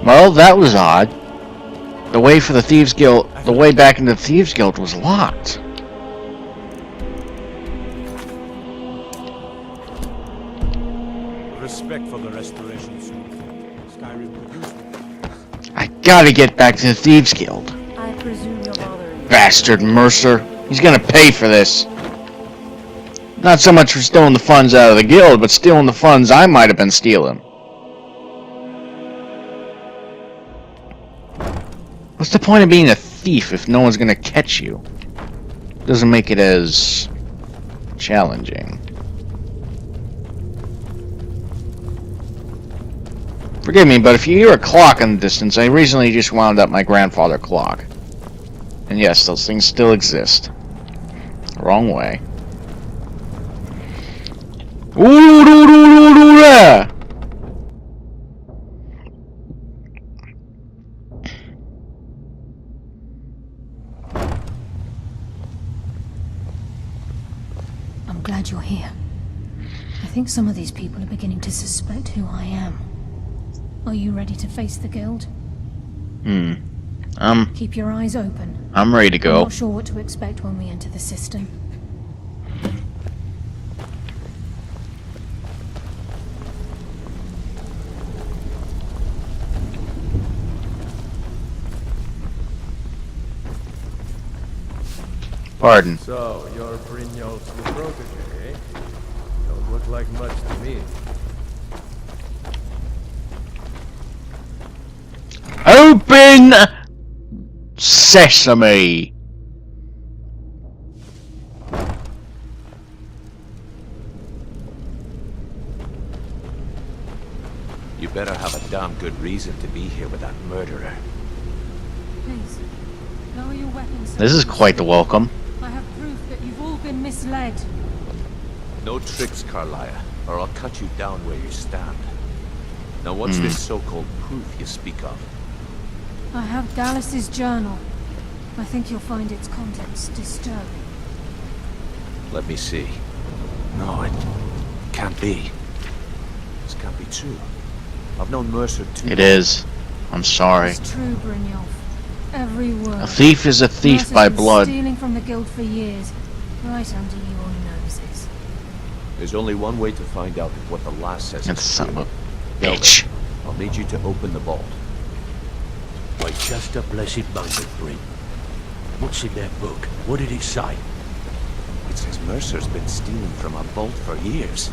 Well, that was odd. The way for the Thieves Guild, the way back into the Thieves Guild was locked. Respect for the restoration soon. Skyrim produced. I gotta get back to the Thieves Guild. I presume you're bothering. Bastard Mercer. He's gonna pay for this. Not so much for stealing the funds out of the guild, but stealing the funds I might have been stealing. What's the point of being a thief if no one's gonna catch you? Doesn't make it as challenging. Forgive me, but if you hear a clock in the distance, I recently just wound up my grandfather clock. And yes, those things still exist. Wrong way. I'm glad you're here. I think some of these people are beginning to suspect who I am. Are you ready to face the guild? Keep your eyes open. I'm ready to go. I'm not sure what to expect when we enter the system. Pardon. So, you're Brynjolf's new protege, eh? Don't look like much to me. Open sesame. You better have a damn good reason to be here with that murderer. Please, lower your weapons. This is quite the welcome. I have proof that you've all been misled. No tricks, Carlia, or I'll cut you down where you stand. Now what's this so-called proof you speak of? I have Dallas's journal. I think you'll find its contents disturbing. Let me see. No, it can't be. This can't be true. I've known Mercer too. It is. I'm sorry. It's true, Brynjolf. Every word. A thief is a thief Mercer's by been blood. stealing from the guild for years, right under your noses. There's only one way to find out if what the lass says That's is son true. of a bitch. I'll need you to open the vault. By just a blessed moment, Bryn. What's in that book? What did it say? It says Mercer's been stealing from a vault for years.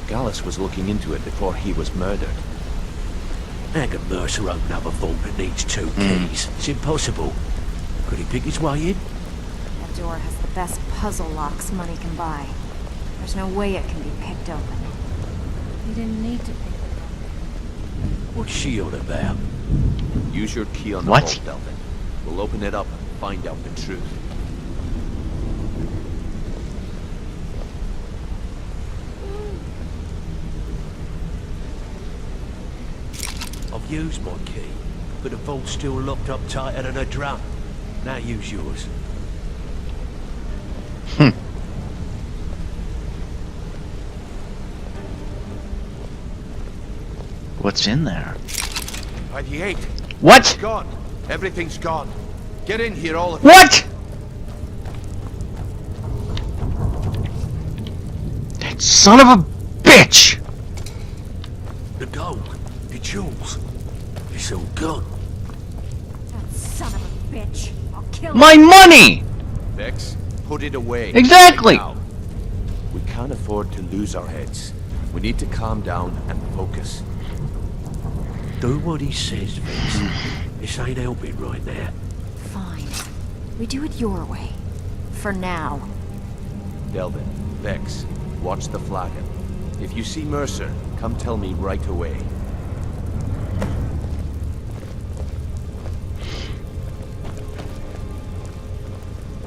Gallus was looking into it before he was murdered. How can Mercer open up a vault that needs 2 keys? It's impossible. Could he pick his way in? That door has the best puzzle locks money can buy. There's no way it can be picked open. You didn't need to pick it up. What's she on about? Use your key on the What? vault, Delvin. We'll open it up and find out the truth. I've used my key, but the vault's still locked up tighter than a drum. Now use yours. What's in there? By the 8. What? It's gone. Everything's gone. Get in here, all of you. What? That son of a bitch! The gold, the jewels, it's all gone. That son of a bitch. I'll kill My him. money! Vex, put it away. Exactly. Right now. We can't afford to lose our heads. We need to calm down and focus. Do what he says, Vince. This ain't helping right now. Fine. We do it your way. For now. Delvin, Vex, watch the flagon. If you see Mercer, come tell me right away.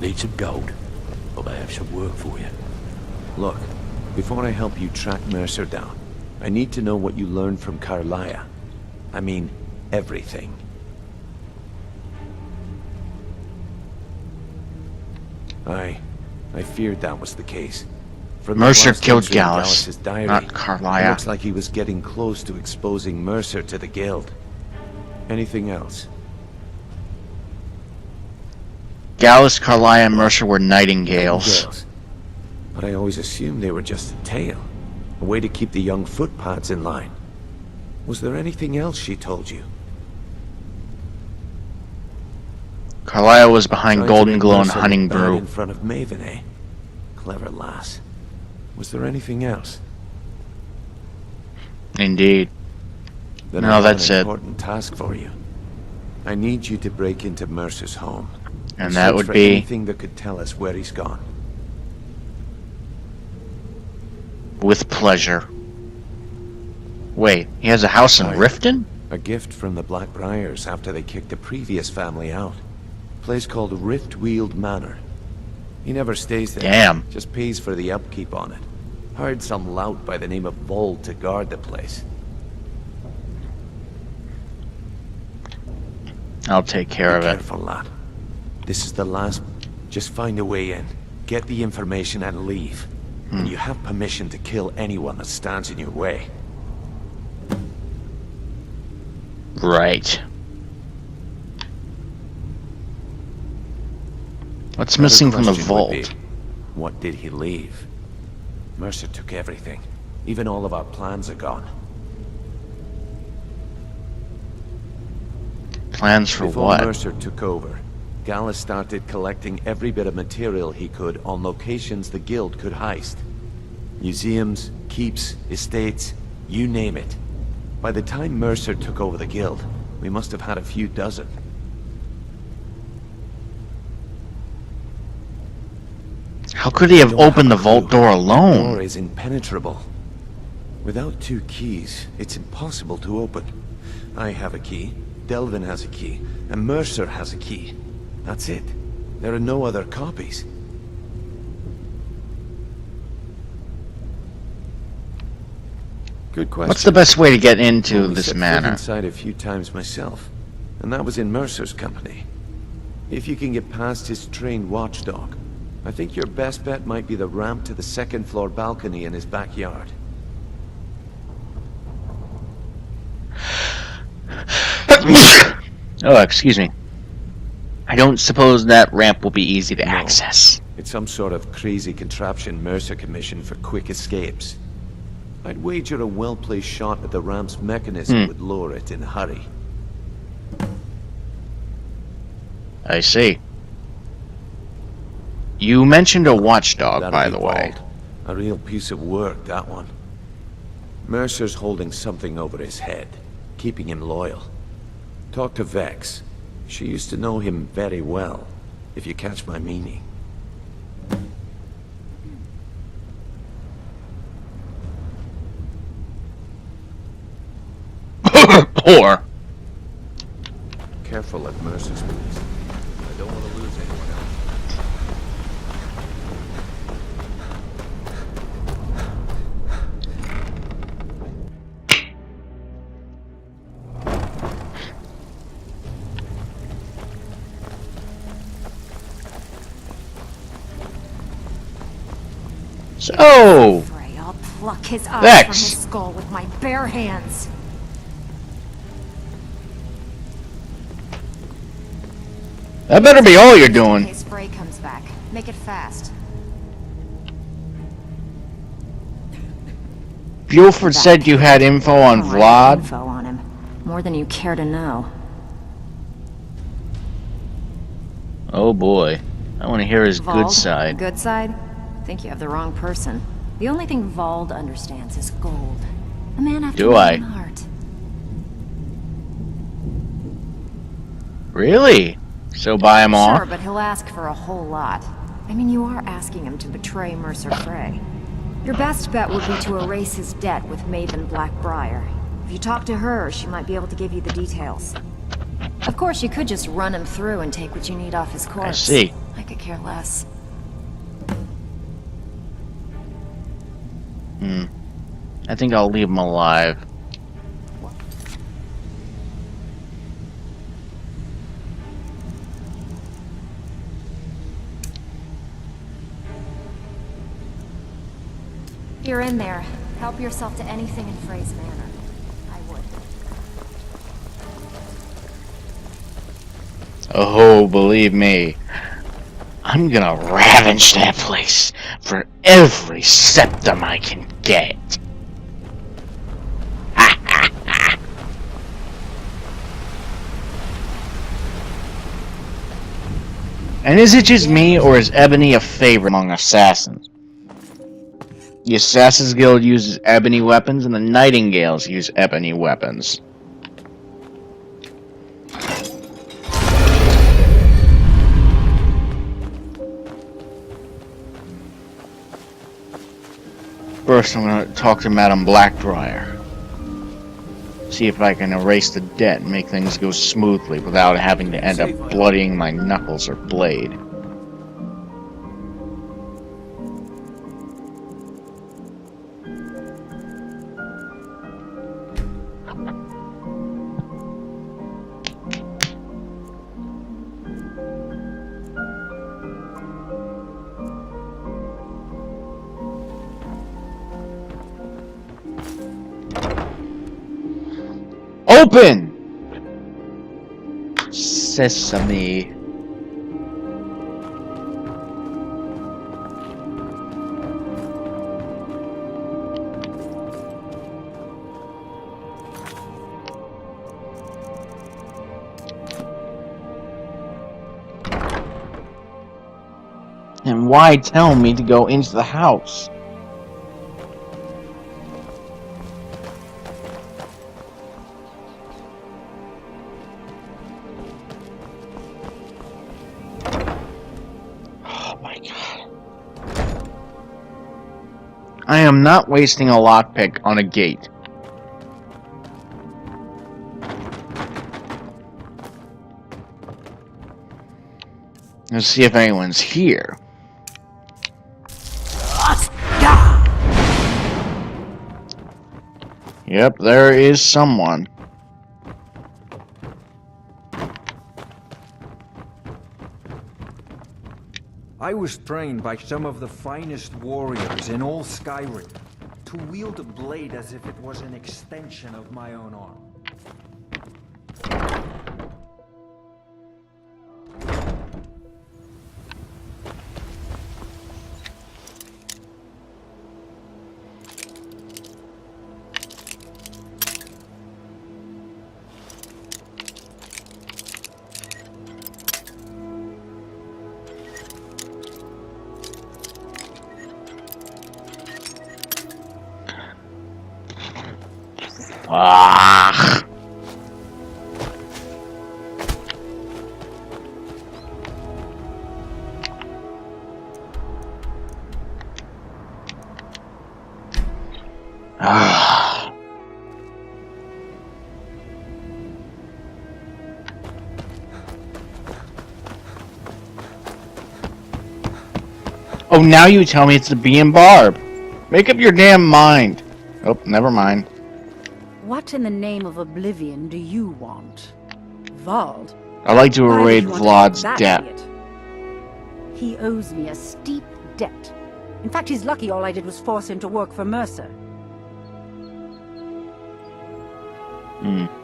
Need some gold. I may have some work for you. Look, before I help you track Mercer down, I need to know what you learned from Carlia. I mean, everything. I feared that was the case. From the Mercer last killed entry in Gallus, Gallus's diary, not It Carlia. looks like he was getting close to exposing Mercer to the guild. Anything else? Gallus, Carlia, and Mercer were Nightingales. But I always assumed they were just a tale. A way to keep the young footpads in line. Was there anything else she told you? Carlia was behind Trying to Golden make Glow and Mercer Hunting look bad Brew. in front of Maven, eh? Clever lass. Was there anything else? Indeed. Then No, I have that's an it. important task for you. I need you to break into Mercer's home. And that search would for be... anything that could tell us where he's gone. With pleasure. Wait, he has a house in Aye. Riften? A gift from the Blackbriars after they kicked the previous family out. A place called Riftweald Manor. He never stays there. Damn. Just pays for the upkeep on it. Hired some lout by the name of Vold to guard the place. I'll take care of Be it. careful, lad. This is the last... Just find a way in. Get the information and leave. And you have permission to kill anyone that stands in your way. Right. What's Another missing from the question would be, vault? what did he leave? Mercer took everything. Even all of our plans are gone. Plans for Before what? Mercer took over, Gallus started collecting every bit of material he could on locations the Guild could heist. Museums, keeps, estates, you name it. By the time Mercer took over the Guild, we must have had a few dozen. How could he have Don't have opened the a vault clue. door The door alone? is impenetrable. Without 2 keys, it's impossible to open. I have a key, Delvin has a key, and Mercer has a key. That's it. There are no other copies. Good question. What's the best way to get into Only this set foot manor? inside a few times myself, and that was in Mercer's company. If you can get past his trained watchdog, I think your best bet might be the ramp to the 2nd floor balcony in his backyard. Oh, excuse me. I don't suppose that ramp will be easy to No. access. It's some sort of crazy contraption Mercer commissioned for quick escapes. I'd wager a well-placed shot at the ramp's mechanism would lure it in a hurry. I see. You mentioned a watchdog, That'll by be the way. Vault. A real piece of work, that one. Mercer's holding something over his head, keeping him loyal. Talk to Vex. She used to know him very well, if you catch my meaning. Poor. Careful at Mercer's place. I don't want to lose anyone else. So, Frey, I'll pluck his eyes Vex. from his skull with my bare hands. that better be all you're In doing. case Frey comes back, make it fast. Buford said you had info on Oh, I have Vlad. info on him. More than you care to know. Oh boy. I want to hear his good Vald? side. Good side? Think you have the wrong person. The only thing Vald understands is gold. A man after Do my I? own heart. Really? So buy him off? Sure, but he'll ask for a whole lot. I mean, you are asking him to betray Mercer Frey. Your best bet would be to erase his debt with Maven Blackbriar. If you talk to her, she might be able to give you the details. Of course, you could just run him through and take what you need off his corpse. I see. I could care less. I think I'll leave him alive. You're in there. Help yourself to anything in Frey's manor. I would. Oh, believe me, I'm gonna ravage that place for every septum I can get. And is it just me, or is Ebony a favorite among assassins? The Assassin's Guild uses ebony weapons, and the Nightingales use ebony weapons. First, I'm going to talk to Madame Blackbriar. See if I can erase the debt and make things go smoothly without having to end up bloodying my knuckles or blade. Open! Sesame. And why tell me to go into the house? I am not wasting a lockpick on a gate. Let's see if anyone's here. Yep, there is someone. I was trained by some of the finest warriors in all Skyrim to wield a blade as if it was an extension of my own arm. Ah. Ah. Oh, now you tell me it's the bee and barb. Make up your damn mind. Oh, never mind. What in the name of oblivion do you want? Vald? I'd like to Why would erase you want Vlad's that debt. idiot? He owes me a steep debt. In fact, he's lucky all I did was force him to work for Mercer.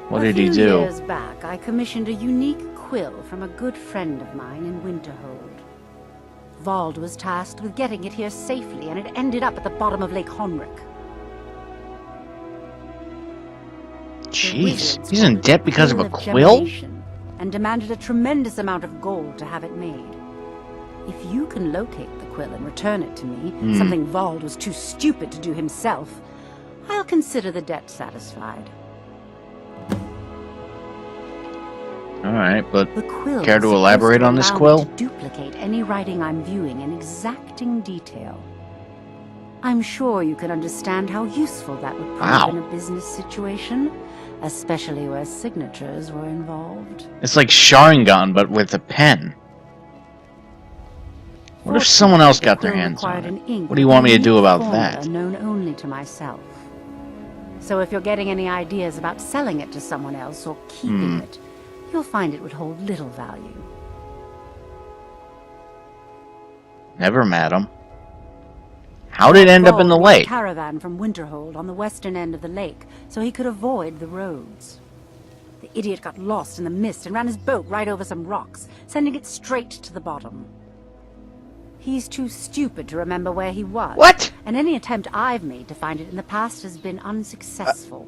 What did he A few do? years back, I commissioned a unique quill from a good friend of mine in Winterhold. Vald was tasked with getting it here safely, and it ended up at the bottom of Lake Honrick. Jeez, he's in debt because of a quill? And demanded a tremendous amount of gold to have it made. If you can locate the quill and return it to me, something Vald was too stupid to do himself, I'll consider the debt satisfied. Alright, but The quill care is to supposed elaborate on this allow me quill? to duplicate any writing I'm viewing in exacting detail. I'm sure you can understand how useful that would prove in a business situation, especially where signatures were involved. It's like Sharingan, but with a pen. What if someone else got their hands on it? What do you want me to do about that? Known only to myself. So if you're getting any ideas about selling it to someone else or keeping it, you'll find it would hold little value. Never, madam. How did it end up in the Vald brought a lake? caravan from Winterhold on the western end of the lake, so he could avoid the roads. The idiot got lost in the mist and ran his boat right over some rocks, sending it straight to the bottom. He's too stupid to remember where he was. What? And any attempt I've made to find it in the past has been unsuccessful.